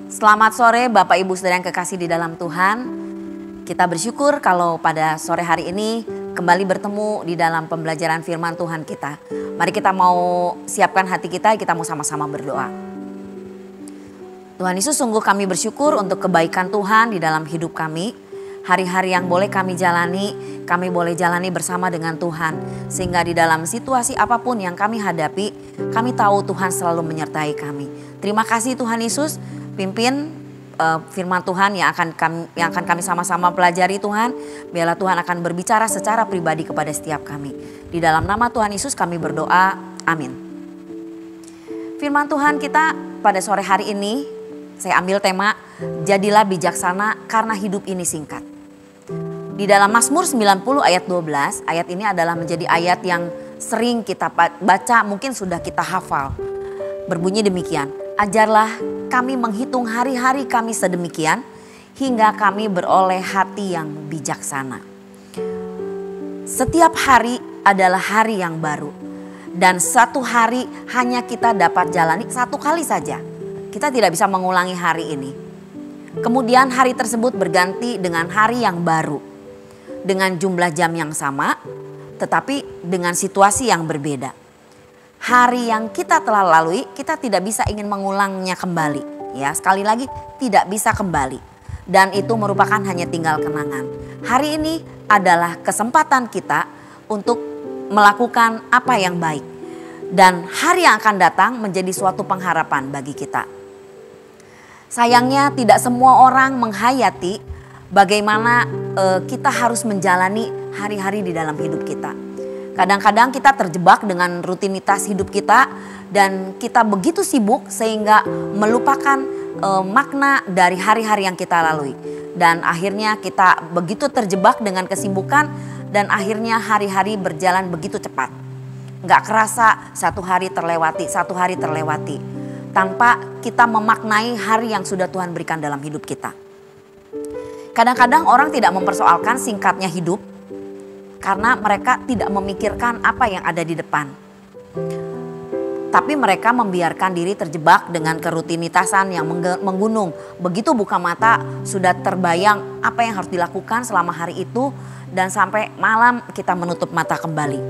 Selamat sore Bapak Ibu Saudara yang kekasih di dalam Tuhan. Kita bersyukur kalau pada sore hari ini kembali bertemu di dalam pembelajaran firman Tuhan kita. Mari kita mau siapkan hati kita mau sama-sama berdoa. Tuhan Yesus, sungguh kami bersyukur untuk kebaikan Tuhan di dalam hidup kami. Hari-hari yang boleh kami boleh jalani bersama dengan Tuhan. Sehingga di dalam situasi apapun yang kami hadapi, kami tahu Tuhan selalu menyertai kami. Terima kasih Tuhan Yesus, pimpin firman Tuhan yang akan kami sama-sama pelajari Tuhan. Biarlah Tuhan akan berbicara secara pribadi kepada setiap kami. Di dalam nama Tuhan Yesus kami berdoa, amin. Firman Tuhan kita pada sore hari ini, saya ambil tema, jadilah bijaksana karena hidup ini singkat. Di dalam Mazmur 90 ayat 12, ayat ini adalah menjadi ayat yang sering kita baca, mungkin sudah kita hafal. Berbunyi demikian, ajarlah kami menghitung hari-hari kami sedemikian, hingga kami beroleh hati yang bijaksana. Setiap hari adalah hari yang baru, dan satu hari hanya kita dapat jalani satu kali saja. Kita tidak bisa mengulangi hari ini. Kemudian hari tersebut berganti dengan hari yang baru. Dengan jumlah jam yang sama, tetapi dengan situasi yang berbeda. Hari yang kita telah lalui, kita tidak bisa ingin mengulangnya kembali. Ya, sekali lagi tidak bisa kembali. Dan itu merupakan hanya tinggal kenangan. Hari ini adalah kesempatan kita untuk melakukan apa yang baik. Dan hari yang akan datang menjadi suatu pengharapan bagi kita. Sayangnya tidak semua orang menghayati bagaimana kita harus menjalani hari-hari di dalam hidup kita. Kadang-kadang kita terjebak dengan rutinitas hidup kita dan kita begitu sibuk sehingga melupakan makna dari hari-hari yang kita lalui. Dan akhirnya kita begitu terjebak dengan kesibukan dan akhirnya hari-hari berjalan begitu cepat. Nggak kerasa satu hari terlewati tanpa kita memaknai hari yang sudah Tuhan berikan dalam hidup kita. Kadang-kadang orang tidak mempersoalkan singkatnya hidup karena mereka tidak memikirkan apa yang ada di depan. Tapi mereka membiarkan diri terjebak dengan kerutinitasan yang menggunung. Begitu buka mata sudah terbayang apa yang harus dilakukan selama hari itu dan sampai malam kita menutup mata kembali.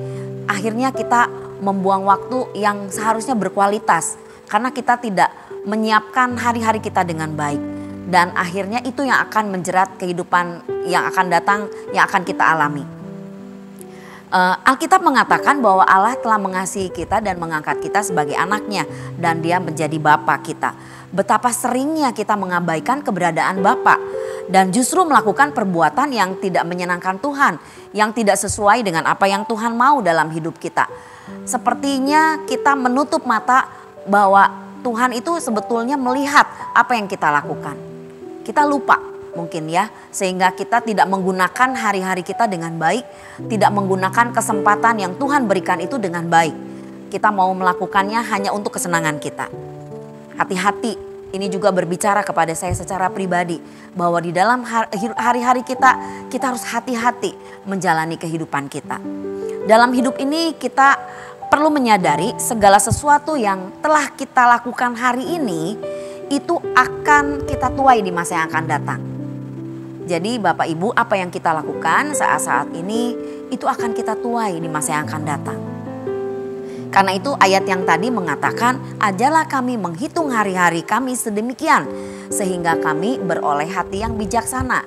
Akhirnya kita membuang waktu yang seharusnya berkualitas karena kita tidak menyiapkan hari-hari kita dengan baik. Dan akhirnya itu yang akan menjerat kehidupan yang akan datang, yang akan kita alami. Alkitab mengatakan bahwa Allah telah mengasihi kita dan mengangkat kita sebagai anaknya. Dan dia menjadi Bapa kita. Betapa seringnya kita mengabaikan keberadaan Bapa. Dan justru melakukan perbuatan yang tidak menyenangkan Tuhan. Yang tidak sesuai dengan apa yang Tuhan mau dalam hidup kita. Sepertinya kita menutup mata bahwa Tuhan itu sebetulnya melihat apa yang kita lakukan. Kita lupa mungkin ya, sehingga kita tidak menggunakan hari-hari kita dengan baik, tidak menggunakan kesempatan yang Tuhan berikan itu dengan baik. Kita mau melakukannya hanya untuk kesenangan kita. Hati-hati, ini juga berbicara kepada saya secara pribadi, bahwa di dalam hari-hari kita harus hati-hati menjalani kehidupan kita. Dalam hidup ini kita perlu menyadari segala sesuatu yang telah kita lakukan hari ini, itu akan kita tuai di masa yang akan datang. Jadi Bapak Ibu, apa yang kita lakukan saat-saat ini itu akan kita tuai di masa yang akan datang. Karena itu ayat yang tadi mengatakan, ajarlah kami menghitung hari-hari kami sedemikian sehingga kami beroleh hati yang bijaksana.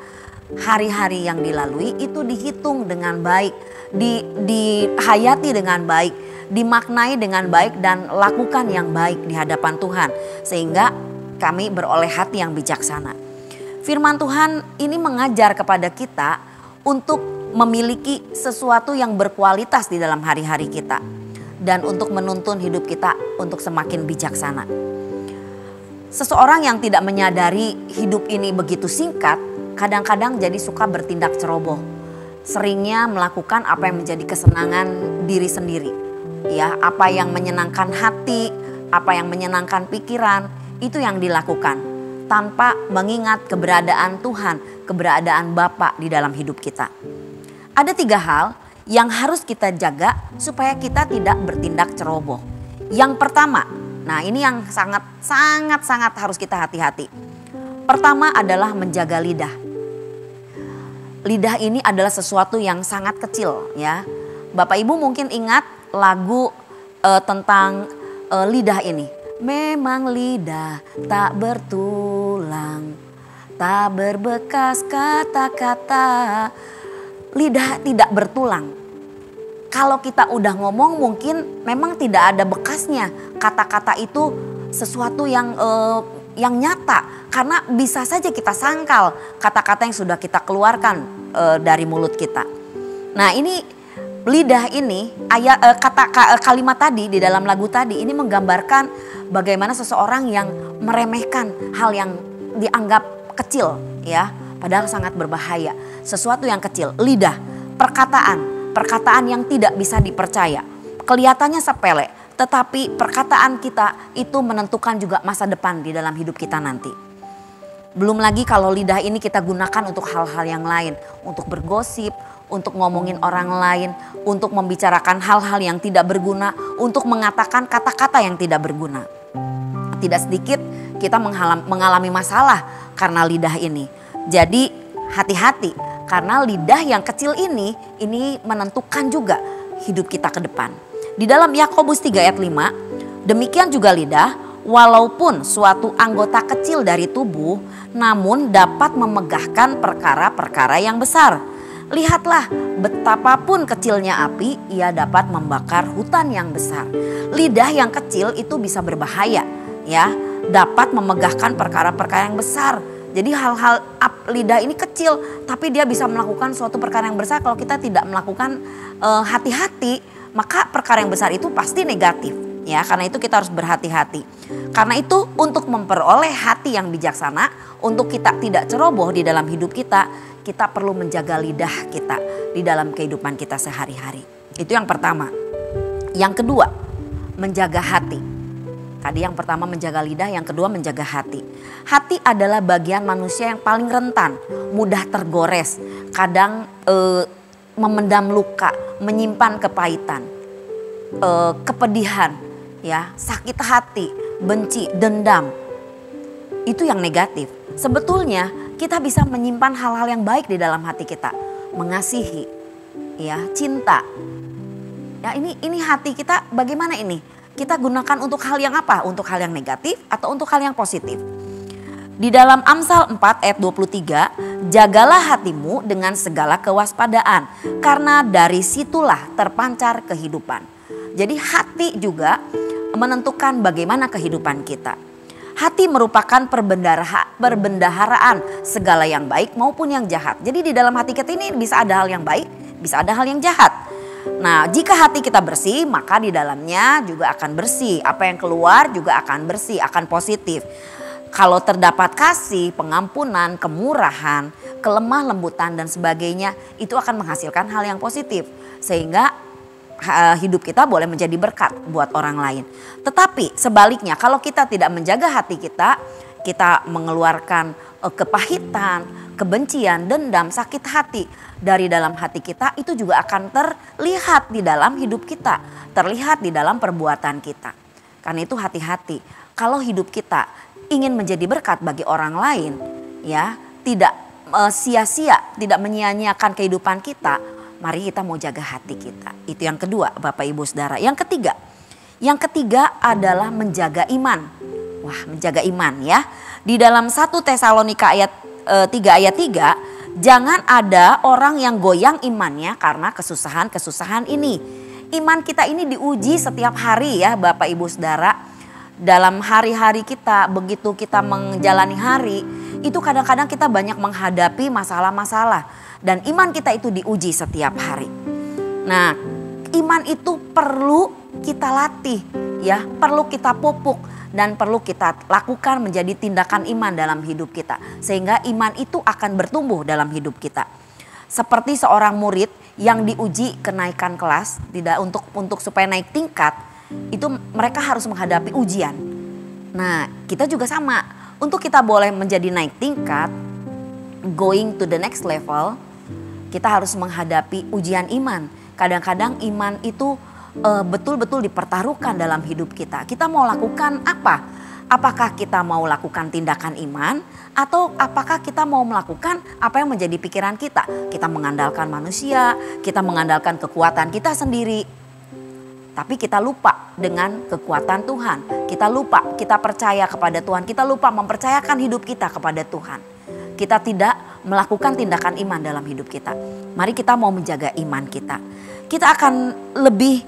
Hari-hari yang dilalui itu dihitung dengan baik, dihayati dengan baik, dimaknai dengan baik dan lakukan yang baik di hadapan Tuhan sehingga kami beroleh hati yang bijaksana. Firman Tuhan ini mengajar kepada kita untuk memiliki sesuatu yang berkualitas di dalam hari-hari kita. Dan untuk menuntun hidup kita untuk semakin bijaksana. Seseorang yang tidak menyadari hidup ini begitu singkat, kadang-kadang jadi suka bertindak ceroboh. Seringnya melakukan apa yang menjadi kesenangan diri sendiri. Ya, apa yang menyenangkan hati, apa yang menyenangkan pikiran, itu yang dilakukan tanpa mengingat keberadaan Tuhan, keberadaan Bapa di dalam hidup kita. Ada 3 hal yang harus kita jaga supaya kita tidak bertindak ceroboh. Yang pertama, nah ini yang sangat harus kita hati-hati. Pertama adalah menjaga lidah. Lidah ini adalah sesuatu yang sangat kecil ya. Bapak Ibu mungkin ingat lagu tentang lidah ini. Memang lidah tak bertulang, tak berbekas kata-kata. Lidah tidak bertulang. Kalau kita udah ngomong mungkin memang tidak ada bekasnya. Kata-kata itu sesuatu yang nyata. Karena bisa saja kita sangkal kata-kata yang sudah kita keluarkan dari mulut kita. Nah ini lidah ini, kalimat tadi di dalam lagu tadi ini menggambarkan bagaimana seseorang yang meremehkan hal yang dianggap kecil ya. Padahal sangat berbahaya. Sesuatu yang kecil, lidah, perkataan yang tidak bisa dipercaya. Kelihatannya sepele, tetapi perkataan kita itu menentukan juga masa depan di dalam hidup kita nanti. Belum lagi kalau lidah ini kita gunakan untuk hal-hal yang lain. Untuk bergosip, untuk ngomongin orang lain, untuk membicarakan hal-hal yang tidak berguna, untuk mengatakan kata-kata yang tidak berguna. Tidak sedikit kita mengalami masalah karena lidah ini. Jadi hati-hati karena lidah yang kecil ini menentukan juga hidup kita ke depan. Di dalam Yakobus 3 ayat 5, demikian juga lidah, walaupun suatu anggota kecil dari tubuh, namun dapat memegahkan perkara-perkara yang besar. Lihatlah betapapun kecilnya api, ia dapat membakar hutan yang besar. Lidah yang kecil itu bisa berbahaya ya, dapat memegahkan perkara-perkara yang besar. Jadi hal-hal lidah ini kecil tapi dia bisa melakukan suatu perkara yang besar. Kalau kita tidak melakukan hati-hati, maka perkara yang besar itu pasti negatif ya. Karena itu kita harus berhati-hati. Karena itu untuk memperoleh hati yang bijaksana, untuk kita tidak ceroboh di dalam hidup kita perlu menjaga lidah kita di dalam kehidupan kita sehari-hari. Itu yang pertama. Yang kedua, menjaga hati. Tadi yang pertama menjaga lidah, yang kedua menjaga hati. Hati adalah bagian manusia yang paling rentan, mudah tergores, kadang memendam luka, menyimpan kepahitan, kepedihan, ya, sakit hati, benci, dendam. Itu yang negatif. Sebetulnya kita bisa menyimpan hal-hal yang baik di dalam hati kita, mengasihi, ya, cinta. Ya, ini hati kita bagaimana ini? Kita gunakan untuk hal yang apa? Untuk hal yang negatif atau untuk hal yang positif? Di dalam Amsal 4 ayat 23, jagalah hatimu dengan segala kewaspadaan, karena dari situlah terpancar kehidupan. Jadi hati juga menentukan bagaimana kehidupan kita. Hati merupakan perbendaharaan segala yang baik maupun yang jahat. Jadi di dalam hati kita ini bisa ada hal yang baik, bisa ada hal yang jahat. Nah, jika hati kita bersih, maka di dalamnya juga akan bersih. Apa yang keluar juga akan bersih, akan positif. Kalau terdapat kasih, pengampunan, kemurahan, kelemah lembutan dan sebagainya, itu akan menghasilkan hal yang positif. Sehingga hidup kita boleh menjadi berkat buat orang lain. Tetapi sebaliknya, kalau kita tidak menjaga hati kita mengeluarkan kepahitan, kebencian, dendam, sakit hati dari dalam hati kita, itu juga akan terlihat di dalam hidup kita, terlihat di dalam perbuatan kita. Karena itu hati-hati. Kalau hidup kita ingin menjadi berkat bagi orang lain, ya, tidak sia-sia, tidak menyia-nyiakan kehidupan kita, mari kita mau jaga hati kita. Itu yang kedua, Bapak Ibu Saudara. Yang ketiga adalah menjaga iman. Wah, menjaga iman ya. Di dalam 1 Tesalonika ayat 3 ayat 3, jangan ada orang yang goyang imannya karena kesusahan-kesusahan ini. Iman kita ini diuji setiap hari ya Bapak Ibu Saudara. Dalam hari-hari kita, begitu kita menjalani hari, itu kadang-kadang kita banyak menghadapi masalah-masalah. Dan iman kita itu diuji setiap hari. Nah, iman itu perlu kita latih ya, perlu kita pupuk. Dan perlu kita lakukan menjadi tindakan iman dalam hidup kita. Sehingga iman itu akan bertumbuh dalam hidup kita. Seperti seorang murid yang diuji kenaikan kelas, tidak untuk supaya naik tingkat, itu mereka harus menghadapi ujian. Nah, kita juga sama. Untuk kita boleh menjadi naik tingkat, going to the next level, kita harus menghadapi ujian iman. Kadang-kadang iman itu betul-betul dipertaruhkan dalam hidup kita. Kita mau lakukan apa? Apakah kita mau lakukan tindakan iman atau apakah kita mau melakukan apa yang menjadi pikiran kita? Kita mengandalkan manusia, kita mengandalkan kekuatan kita sendiri. Tapi kita lupa dengan kekuatan Tuhan. Kita lupa, kita percaya kepada Tuhan. Kita lupa mempercayakan hidup kita kepada Tuhan. Kita tidak melakukan tindakan iman dalam hidup kita. Mari kita mau menjaga iman kita. Kita akan lebih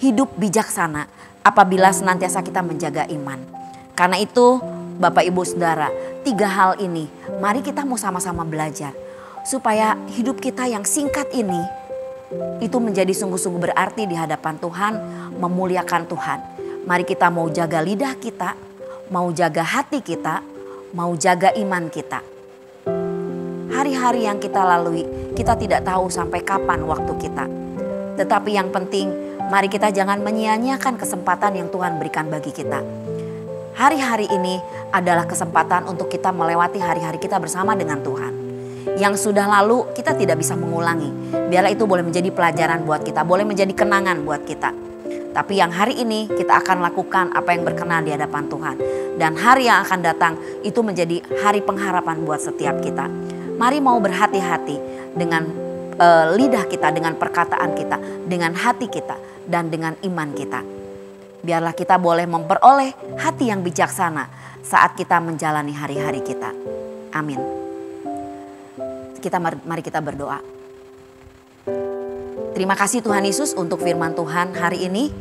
hidup bijaksana apabila senantiasa kita menjaga iman. Karena itu Bapak Ibu Saudara, 3 hal ini mari kita mau sama-sama belajar. Supaya hidup kita yang singkat ini itu menjadi sungguh-sungguh berarti di hadapan Tuhan, memuliakan Tuhan. Mari kita mau jaga lidah kita, mau jaga hati kita, mau jaga iman kita. Hari-hari yang kita lalui, kita tidak tahu sampai kapan waktu kita. Tetapi yang penting, mari kita jangan menyia-nyiakan kesempatan yang Tuhan berikan bagi kita. Hari-hari ini adalah kesempatan untuk kita melewati hari-hari kita bersama dengan Tuhan. Yang sudah lalu kita tidak bisa mengulangi. Biarlah itu boleh menjadi pelajaran buat kita, boleh menjadi kenangan buat kita. Tapi yang hari ini kita akan lakukan apa yang berkenan di hadapan Tuhan. Dan hari yang akan datang itu menjadi hari pengharapan buat setiap kita. Mari mau berhati-hati dengan lidah kita, dengan perkataan kita, dengan hati kita, dan dengan iman kita. Biarlah kita boleh memperoleh hati yang bijaksana saat kita menjalani hari-hari kita. Amin. Mari kita berdoa. Terima kasih Tuhan Yesus untuk firman Tuhan hari ini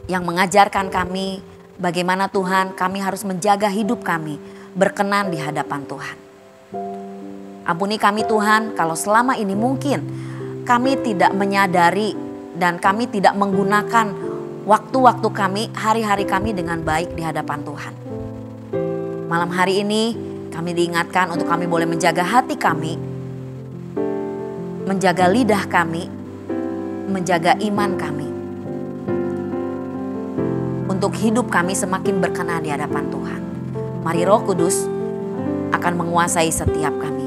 yang mengajarkan kami bagaimana Tuhan kami harus menjaga hidup kami berkenan di hadapan Tuhan. Ampuni kami Tuhan kalau selama ini mungkin kami tidak menyadari dan kami tidak menggunakan waktu-waktu kami, hari-hari kami dengan baik di hadapan Tuhan. Malam hari ini kami diingatkan untuk kami boleh menjaga hati kami, menjaga lidah kami, menjaga iman kami. Untuk hidup kami semakin berkenan di hadapan Tuhan. Mari Roh Kudus akan menguasai setiap kami.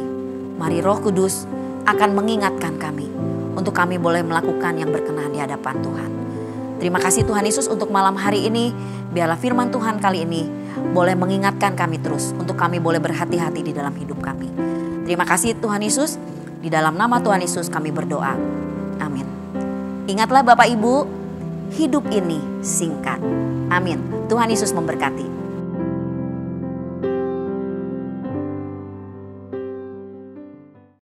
Mari Roh Kudus akan mengingatkan kami untuk kami boleh melakukan yang berkenan di hadapan Tuhan. Terima kasih Tuhan Yesus untuk malam hari ini. Biarlah firman Tuhan kali ini boleh mengingatkan kami terus untuk kami boleh berhati-hati di dalam hidup kami. Terima kasih Tuhan Yesus. Di dalam nama Tuhan Yesus kami berdoa. Amin. Ingatlah Bapak Ibu, hidup ini singkat. Amin. Tuhan Yesus memberkati.